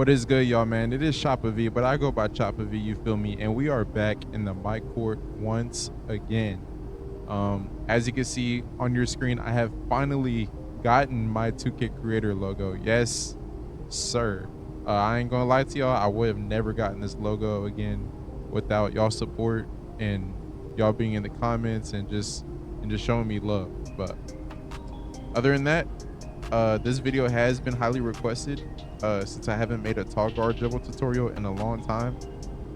What is good, y'all, man? It is Chopper V, but I go by Chopper V, you feel me? And we are back in the mic court once again. As you can see on your screen, I have finally gotten my 2K creator logo. Yes, sir. I ain't gonna lie to y'all, I would have never gotten this logo again without y'all support and y'all being in the comments and just showing me love. But other than that, this video has been highly requested since I haven't made a tall guard dribble tutorial in a long time.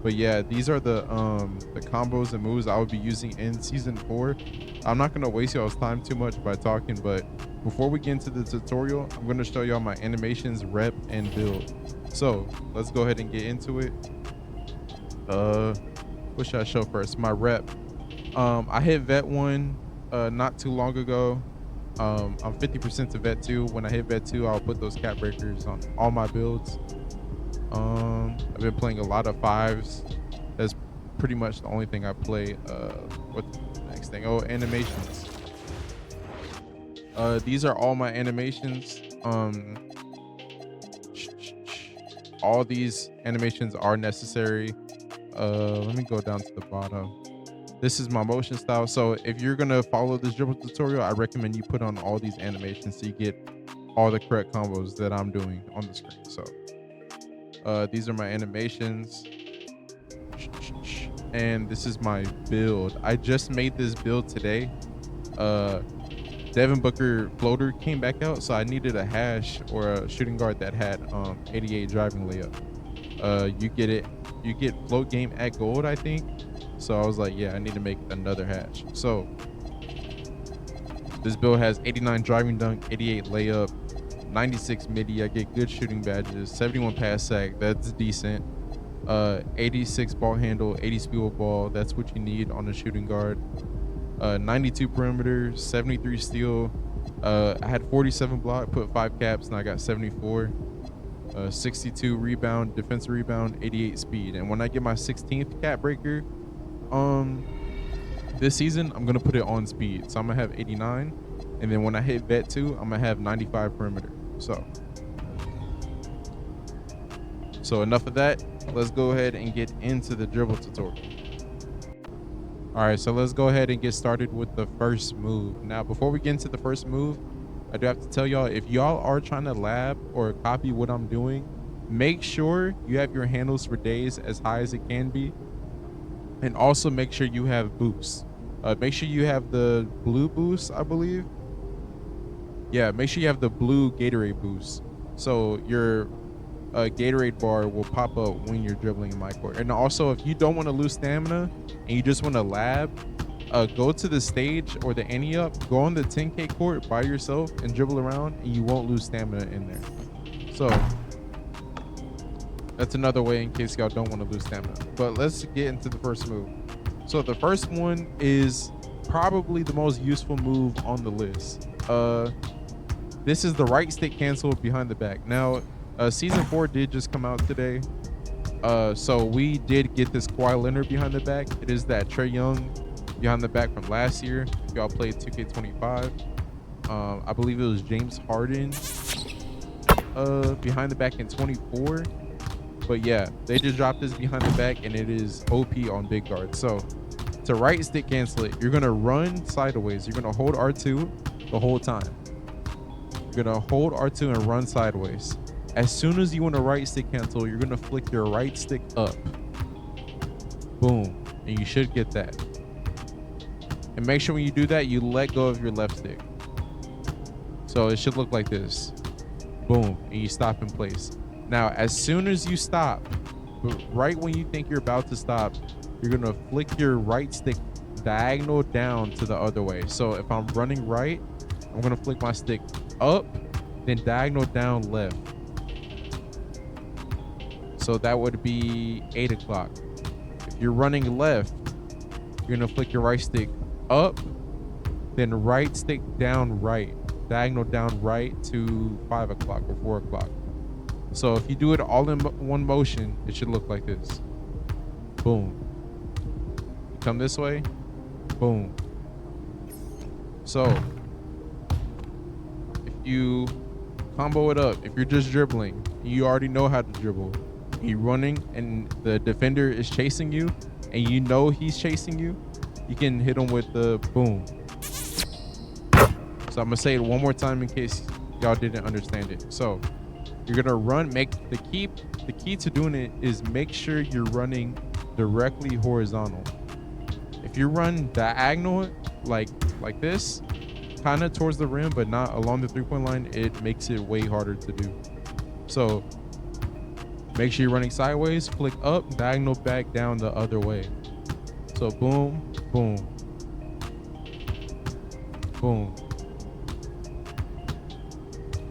But yeah, these are the combos and moves I will be using in season 4. I'm not gonna waste y'all's time too much by talking, but before we get into the tutorial, I'm gonna show y'all my animations, rep, and build. So let's go ahead and get into it. What should I show first? My rep. I hit vet 1 not too long ago. I'm 50% to vet 2. When I hit vet 2, I'll put those cap breakers on all my builds. I've been playing a lot of 5s. That's pretty much the only thing I play. What's the next thing? Oh, animations. These are all my animations. All these animations are necessary. Let me go down to the bottom. This is my motion style. So if you're gonna follow this dribble tutorial, I recommend you put on all these animations so you get all the correct combos that I'm doing on the screen. So these are my animations, and this is my build. I just made this build today. Devin Booker floater came back out, so I needed a hash or a shooting guard that had 88 driving layup. You get float game at gold, I think. So I was like, yeah, I need to make another hash. So this build has 89 driving dunk, 88 layup, 96 midi. I get good shooting badges, 71 pass sack. That's decent. 86 ball handle, 80 speed ball. That's what you need on a shooting guard. 92 perimeter, 73 steal. I had 47 block, put 5 caps, and I got 74. 62 rebound, defensive rebound, 88 speed. And when I get my 16th cap breaker, this season, I'm gonna put it on speed. So I'm gonna have 89, and then when I hit vet 2, I'm gonna have 95 perimeter. So enough of that. Let's go ahead and get into the dribble tutorial. All right, so let's go ahead and get started with the first move. Now, before we get into the first move, I do have to tell y'all, if y'all are trying to lab or copy what I'm doing, make sure you have your handles for days as high as it can be. And also make sure you have boosts. Make sure you have the blue boost, I believe. Yeah, make sure you have the blue Gatorade boost. So your Gatorade bar will pop up when you're dribbling in my court. And also, if you don't want to lose stamina and you just want to lab, go to the stage or the ante up, go on the 10K court by yourself and dribble around, and you won't lose stamina in there. So that's another way in case y'all don't want to lose stamina. But let's get into the first move. So the first one is probably the most useful move on the list. This is the right stick cancel behind the back. Now, season 4 did just come out today. So we did get this Kawhi Leonard behind the back. It is that Trae Young behind the back from last year. If y'all played 2K25, I believe it was James Harden behind the back in 24. But yeah, they just dropped this behind the back, and it is OP on big guards. So to right stick cancel it, you're gonna run sideways. You're gonna hold R2 the whole time. You're gonna hold R2 and run sideways. As soon as you want to right stick cancel, you're gonna flick your right stick up. Boom, and you should get that. And make sure when you do that, you let go of your left stick. So it should look like this. Boom, and you stop in place. Now, as soon as you stop, right when you think you're about to stop, you're gonna flick your right stick diagonal down to the other way. So if I'm running right, I'm gonna flick my stick up, then diagonal down left. So that would be 8 o'clock. If you're running left, you're gonna flick your right stick up, then right stick down right, diagonal down right to 5 o'clock or 4 o'clock. So if you do it all in one motion, it should look like this. Boom. You come this way. Boom. So if you combo it up, if you're just dribbling, You already know how to dribble. You're running and the defender is chasing you and you know he's chasing you. You can hit him with the boom. So I'm gonna say it one more time in case y'all didn't understand it. So you're gonna run, make the key to doing it is make sure you're running directly horizontal. If you run diagonal like this, kind of towards the rim but not along the 3-point line, it makes it way harder to do. So make sure you're running sideways, flick up, diagonal back down the other way. So boom, boom, boom,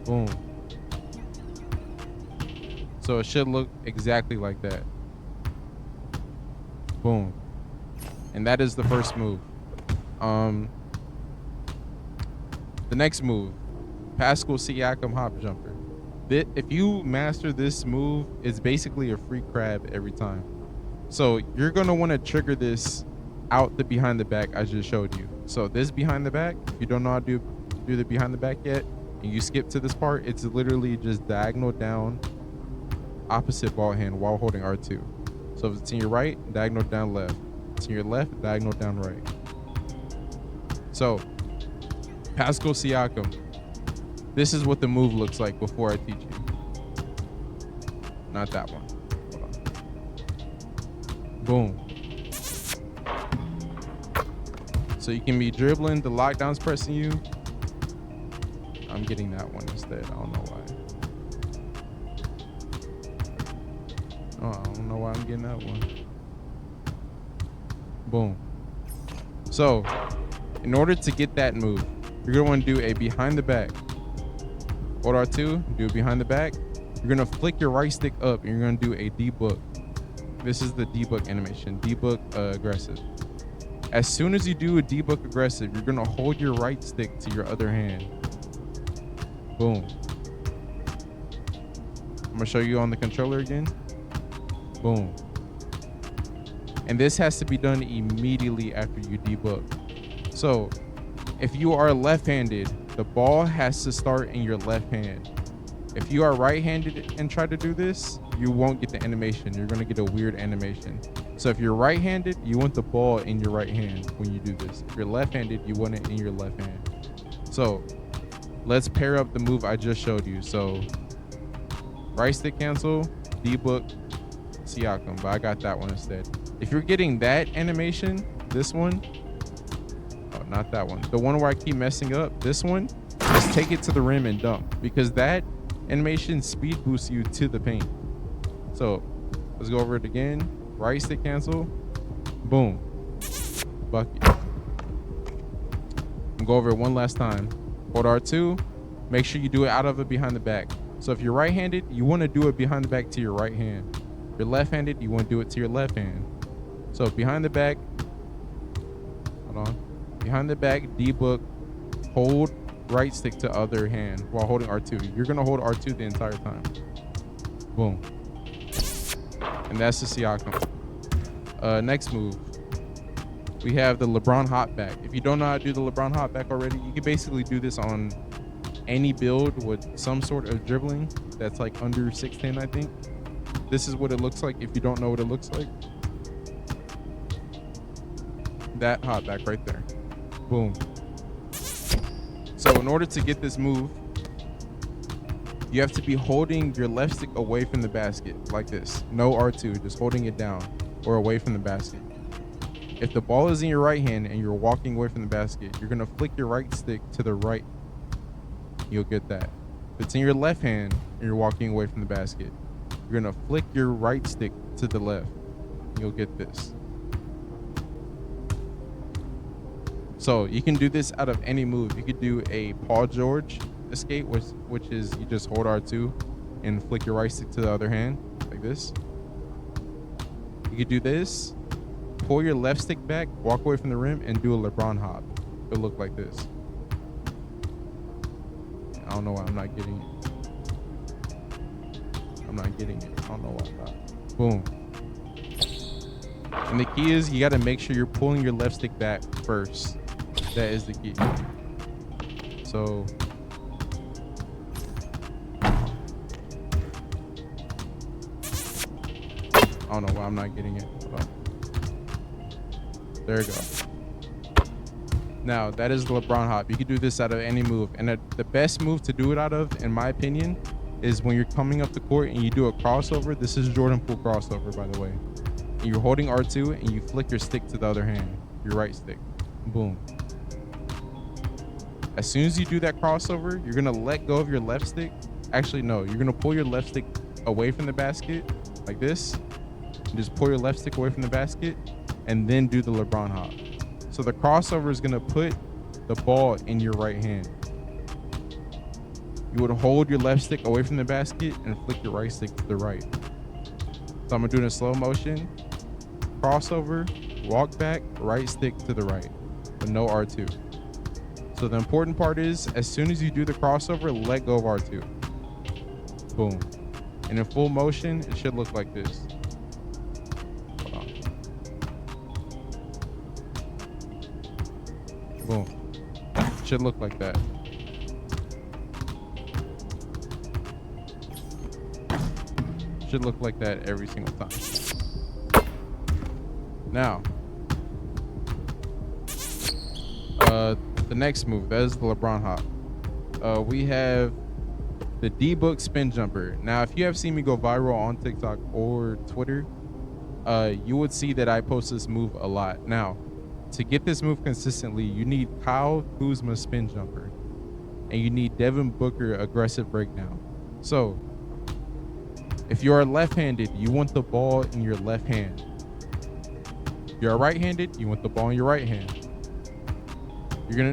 boom. So it should look exactly like that. Boom. And that is the first move. The next move, Pascal Siakam hop jumper. If you master this move, it's basically a free crab every time. So you're gonna want to trigger this out the behind the back I just showed you. So this behind the back, if you don't know how to do the behind the back yet, and you skip to this part, it's literally just diagonal down, opposite ball hand while holding R2. So if it's in your right, diagonal down left. If it's in your left, diagonal down right. So Pascal Siakam, this is what the move looks like before I teach you. Not that one. Hold on. Boom. So you can be dribbling, the lockdown's pressing you. I'm getting that one instead. I don't know why. Oh, I don't know why I'm getting that one. Boom. So in order to get that move, you're gonna want to do a behind the back. Hold R2, do it behind the back. You're gonna flick your right stick up and you're gonna do a D-book. This is the D-book animation, D-book aggressive. As soon as you do a D-book aggressive, you're gonna hold your right stick to your other hand. Boom. I'm gonna show you on the controller again. Boom. And this has to be done immediately after you D-book. So if you are left-handed, the ball has to start in your left hand. If you are right-handed and try to do this, you won't get the animation. You're gonna get a weird animation. So if you're right-handed, you want the ball in your right hand when you do this. If you're left-handed, you want it in your left hand. So let's pair up the move I just showed you. So right stick cancel, D-book, Siakam, but I got that one instead. If you're getting that animation, this one, oh, not that one, the one where I keep messing up, this one, just take it to the rim and dunk, because that animation speed boosts you to the paint. So let's go over it again. Right stick cancel, boom, bucket. And go over it one last time. Hold R2, make sure you do it out of it behind the back. So if you're right-handed, you want to do it behind the back to your right hand. If you're left-handed, you want to do it to your left hand. So behind the back, hold on, behind the back, D-book, hold right stick to other hand while holding R2. You're gonna hold R2 the entire time. Boom. And that's the Siakam. Next move, we have the Lebron Hop back. If you don't know how to do the Lebron Hop back already, you can basically do this on any build with some sort of dribbling that's like under 6'10", I think. This is what it looks like if you don't know what it looks like. That hop back right there. Boom. So in order to get this move, you have to be holding your left stick away from the basket like this. No R2, just holding it down or away from the basket. If the ball is in your right hand and you're walking away from the basket, you're gonna flick your right stick to the right. You'll get that. If it's in your left hand and you're walking away from the basket, you're gonna flick your right stick to the left. You'll get this. So you can do this out of any move. You could do a Paul George escape, which is you just hold R2 and flick your right stick to the other hand like this. You could do this, pull your left stick back, walk away from the rim, and do a LeBron hop. It'll look like this. I don't know why I'm not getting it. I'm not getting it. I don't know why I'm not. Boom. And the key is you got to make sure you're pulling your left stick back first. That is the key. So I don't know why I'm not getting it. Hold on. There we go. Now, that is the LeBron hop. You can do this out of any move. And the best move to do it out of, in my opinion, is when you're coming up the court and you do a crossover. This is Jordan Poole crossover, by the way. And you're holding R2 and you flick your stick to the other hand, your right stick. Boom. As soon as you do that crossover, you're going to let go of your left stick. Actually, no. You're going to pull your left stick away from the basket like this. And just pull your left stick away from the basket and then do the LeBron hop. So the crossover is going to put the ball in your right hand. You would hold your left stick away from the basket and flick your right stick to the right. So I'm going to do it in slow motion. Crossover, walk back, right stick to the right, but no R2. So the important part is, as soon as you do the crossover, let go of R2. Boom. And in full motion, it should look like this. Hold on. Boom. It should look like that. Should look like that every single time. Now, the next move, that is the LeBron hop. We have the D-Book spin jumper. Now, if you have seen me go viral on TikTok or Twitter, you would see that I post this move a lot. Now, to get this move consistently, you need Kyle Kuzma spin jumper, and you need Devin Booker aggressive breakdown. So, if you are left-handed, you want the ball in your left hand. If you're right-handed, you want the ball in your right hand. You're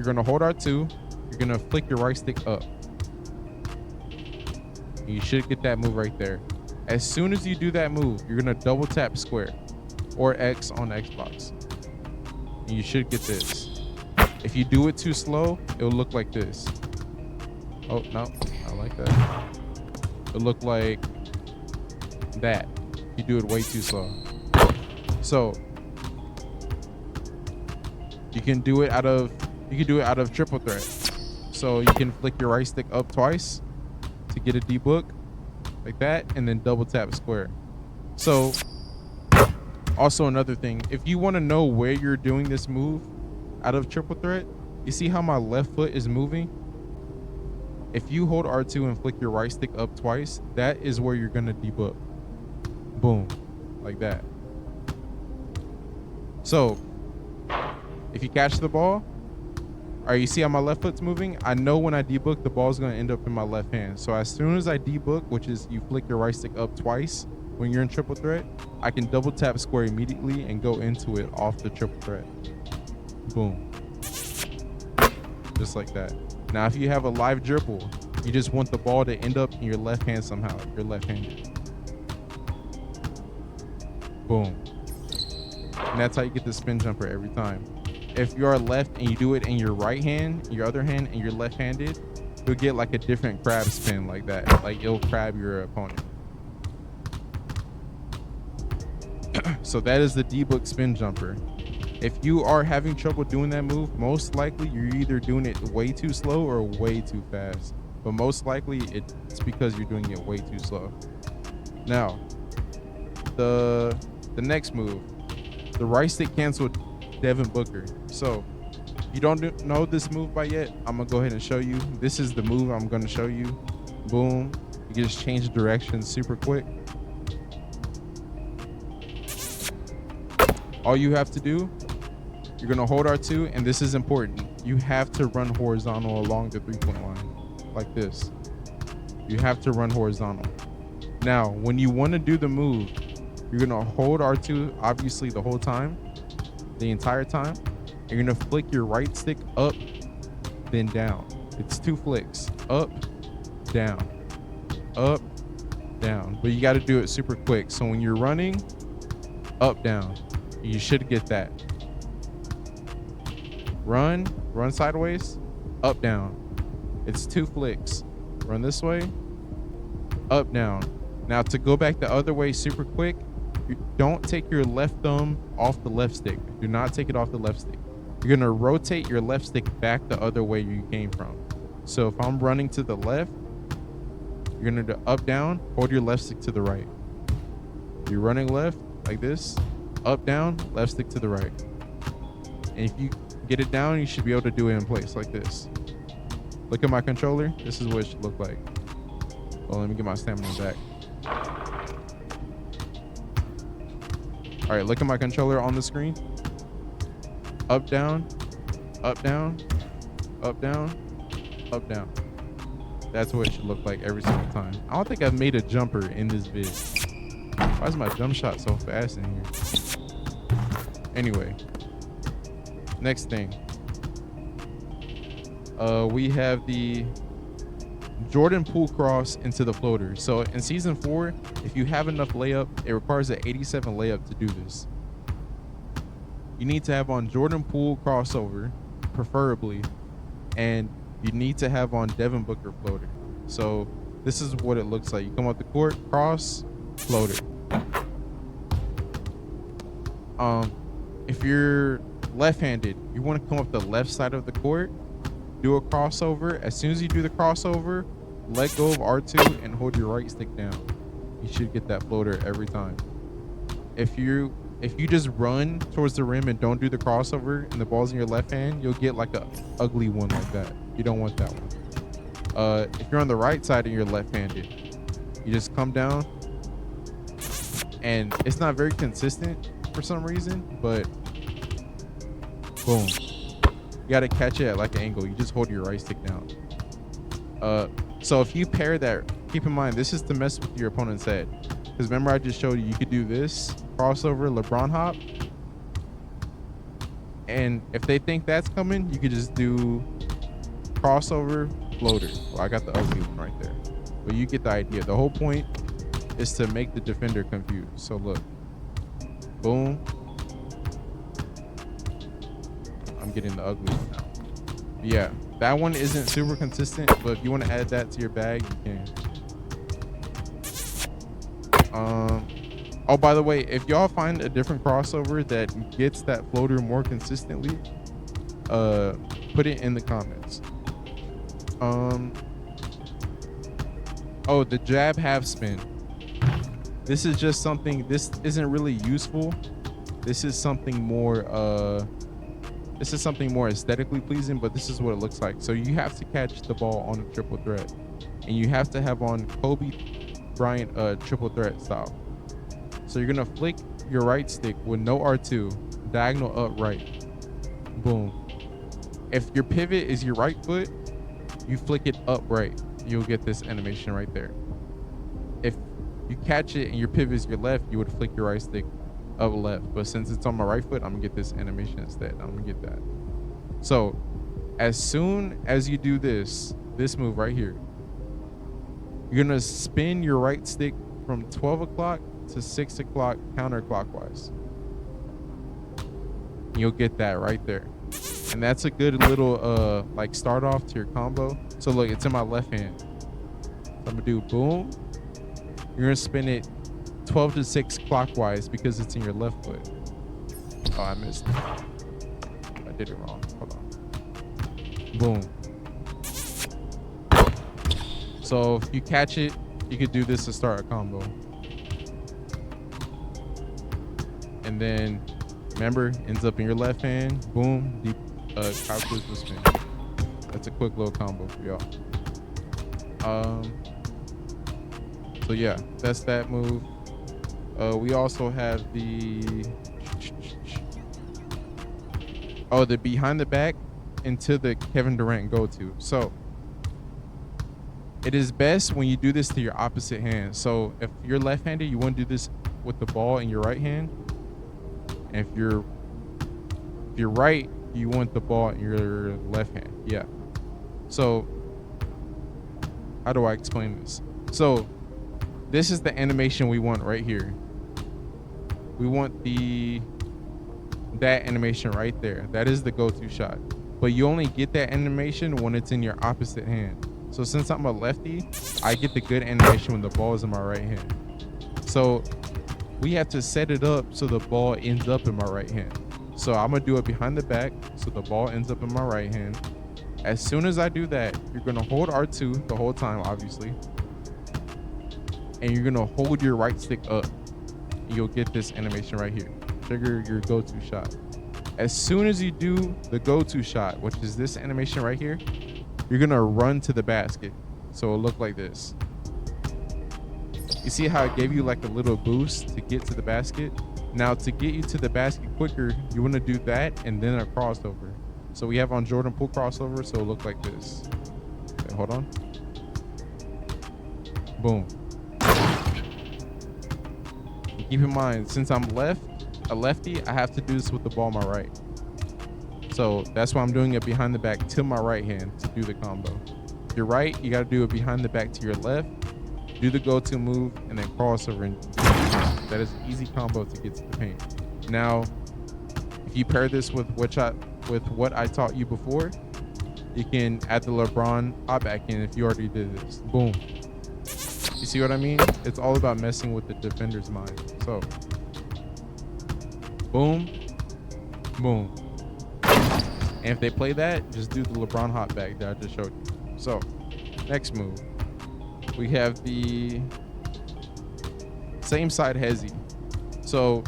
gonna hold R2, you're gonna flick your right stick up. You should get that move right there. As soon as you do that move, you're gonna double tap square or X on Xbox. And you should get this. If you do it too slow, it'll look like this. Oh, no, I like that. It'll look like that. You do it way too slow. So you can do it out of triple threat. So you can flick your right stick up twice to get a D-Book like that, and then double tap square. So also another thing, if you want to know where you're doing this move out of triple threat, you see how my left foot is moving? If you hold R2 and flick your right stick up twice, that is where you're gonna D-Book. Boom, like that. So if you catch the ball, or you see how my left foot's moving, I know when I D-Book, the ball's gonna end up in my left hand. So as soon as I D-Book, which is you flick your right stick up twice when you're in triple threat, I can double tap square immediately and go into it off the triple threat. Boom. Just like that. Now, if you have a live dribble, you just want the ball to end up in your left hand somehow. You're left-handed. Boom. And that's how you get the spin jumper every time. If you are left and you do it in your right hand, your other hand, and you're left-handed, you'll get like a different crab spin like that. Like it'll crab your opponent. So that is the D-Book spin jumper. If you are having trouble doing that move, most likely you're either doing it way too slow or way too fast. But most likely it's because you're doing it way too slow. Now, the next move, the right stick cancel Devin Booker. So if you don't know this move by yet, I'm gonna go ahead and show you. This is the move I'm gonna show you. Boom. You can just change direction super quick. All you have to do, you're gonna hold R2, and this is important. You have to run horizontal along the 3-point line, like this. You have to run horizontal. Now, when you wanna do the move, you're gonna hold R2, obviously the whole time, the entire time. You're gonna flick your right stick up, then down. It's 2 flicks, up, down, up, down. But you gotta do it super quick. So when you're running, up, down, you should get that. Run sideways, up, down. It's 2 flicks. Run this way, up, down. Now to go back the other way super quick, you don't take your left thumb off the left stick. Do not take it off the left stick. You're gonna rotate your left stick back the other way you came from. So if I'm running to the left, you're gonna do up, down, hold your left stick to the right. You're running left like this, up, down, left stick to the right. And if you get it down, you should be able to do it in place like this. Look at my controller. This is what it should look like. Well, let me get my stamina back. All right, look at my controller on the screen. Up, down, up, down, up, down, up, down. That's what it should look like every single time. I don't think I've made a jumper in this vid. Why is my jump shot so fast in here? Anyway, next thing. We have the Jordan pull cross into the floater. So in season 4, if you have enough layup, it requires an 87 layup to do this. You need to have on Jordan pool crossover, preferably, and you need to have on Devin Booker floater. So this is what it looks like. You come up the court, cross, floater. If you're left-handed, you want to come up the left side of the court, do a crossover. As soon as you do the crossover, let go of R2 and hold your right stick down. You should get that floater every time. If you just run towards the rim and don't do the crossover and the ball's in your left hand, you'll get like a ugly one like that. You don't want that one. If you're on the right side and you're left-handed, you just come down, and it's not very consistent for some reason, but boom. You got to catch it at like an angle. You just hold your right stick down. So if you pair that, keep in mind, this is to mess with your opponent's head. Because remember I just showed you, you could do this, crossover, Lebron Hop. And if they think that's coming, you could just do crossover, floater. Well, I got the ugly one right there. But you get the idea. The whole point is to make the defender confused. So look. Boom. I'm getting the ugly one now. Yeah, that one isn't super consistent, but if you want to add that to your bag, you can. Oh, by the way, if y'all find a different crossover that gets that floater more consistently, put it in the comments. Oh, the jab half spin. This is just something, this isn't really useful. This is something more aesthetically pleasing, but this is what it looks like. So you have to catch the ball on a triple threat, and you have to have on Kobe Bryant triple threat style. So you're gonna flick your right stick with no R2, diagonal up right, boom. If your pivot is your right foot, you flick it up right, you'll get this animation right there. If you catch it and your pivot is your left, you would flick your right stick up left, but since it's on my right foot, I'm gonna get this animation instead. I'm gonna get that. So as soon as you do this move right here, you're gonna spin your right stick from 12 o'clock to 6 o'clock counterclockwise. You'll get that right there, and that's a good little like start off to your combo. So look, it's in my left hand, so I'm gonna do boom. You're gonna spin it 12 to 6 clockwise because it's in your left foot. Oh, I missed it. I did it wrong. Hold on. Boom. So if you catch it, you could do this to start a combo. And then remember, ends up in your left hand. Boom. Deep calculus will spin. That's a quick little combo for y'all. So yeah, that's that move. We also have the behind the back into the Kevin Durant go-to. So it is best when you do this to your opposite hand. So if you're left-handed, you want to do this with the ball in your right hand. And if you're right, you want the ball in your left hand. Yeah. So how do I explain this? So this is the animation we want right here. We want that animation right there. That is the go-to shot. But you only get that animation when it's in your opposite hand. So since I'm a lefty, I get the good animation when the ball is in my right hand. So we have to set it up so the ball ends up in my right hand. So I'm gonna do it behind the back so the ball ends up in my right hand. As soon as I do that, you're gonna hold R2 the whole time, obviously. And you're gonna hold your right stick up. you'll get this animation right here. Trigger your go-to shot. As soon as you do the go-to shot, which is this animation right here, you're gonna run to the basket. So it'll look like this. You see how it gave you like a little boost to get to the basket? Now to get you to the basket quicker, you wanna do that and then a crossover. So we have on Jordan Poole crossover, so it'll look like this. Okay, hold on. Boom. Keep in mind, since I'm a lefty, I have to do this with the ball on my right. So that's why I'm doing it behind the back to my right hand to do the combo. If you're right, you gotta do it behind the back to your left, do the go-to move, and then crossover. And that is an easy combo to get to the paint. Now, if you pair this with what I taught you before, you can add the LeBron Hop back in if you already did this. Boom. You see what I mean? It's all about messing with the defender's mind. So, boom, boom. And if they play that, just do the LeBron Hop back that I just showed you. So, next move. We have the same side hesi. So,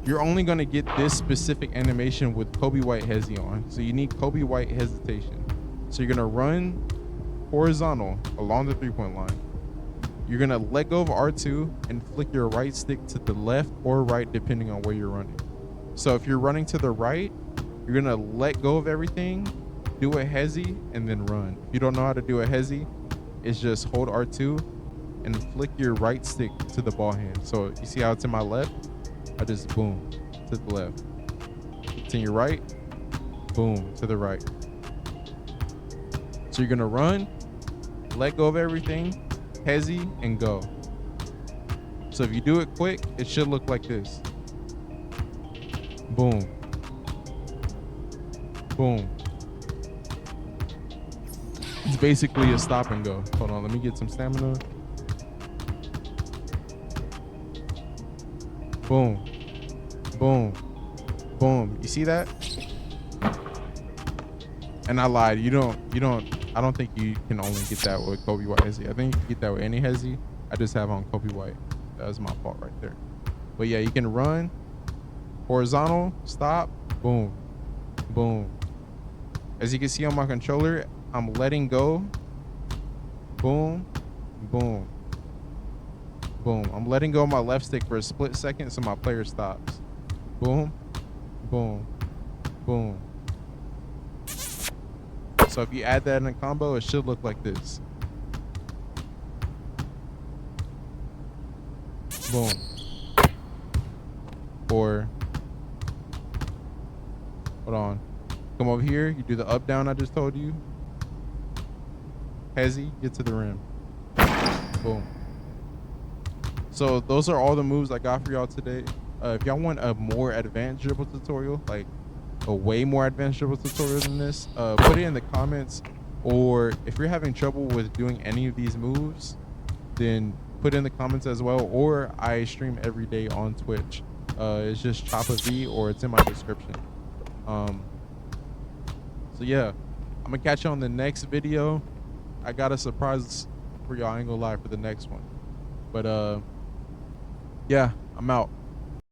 you're only going to get this specific animation with Kobe White hesi on. So, you need Kobe White hesitation. So, you're going to run horizontal along the three-point line. You're going to let go of R2 and flick your right stick to the left or right depending on where you're running. So if you're running to the right, you're going to let go of everything, do a hesi, and then run. If you don't know how to do a hesi, it's just hold R2 and flick your right stick to the ball hand. So you see how it's in my left? I just boom to the left. It's in your right, boom to the right. So you're going to run, let go of everything, hesi, and go. So if you do it quick, it should look like this. Boom. Boom. It's basically a stop and go. Hold on, let me get some stamina. Boom. Boom. Boom. You see that? And I lied. I don't think you can only get that with Kobe White hesi. I think you can get that with any hesi. I just have on Kobe White. That was my fault right there. But yeah, you can run horizontal, stop, boom, boom. As you can see on my controller, I'm letting go, boom, boom, boom. I'm letting go of my left stick for a split second so my player stops. Boom, boom, boom. So if you add that in a combo, it should look like this. Boom. Or hold on, come over here, you do the up down I just told you, hesi, get to the rim, boom. So those are all the moves I got for y'all today. If y'all want a more advanced dribble tutorial, like a way more advanced dribble tutorial than this, put it in the comments. Or if you're having trouble with doing any of these moves, then put it in the comments as well. Or I stream every day on Twitch. It's just Chopper V, or it's in my description. So yeah, I'm gonna catch you on the next video. I got a surprise for y'all, I ain't gonna lie, for the next one. But yeah, I'm out.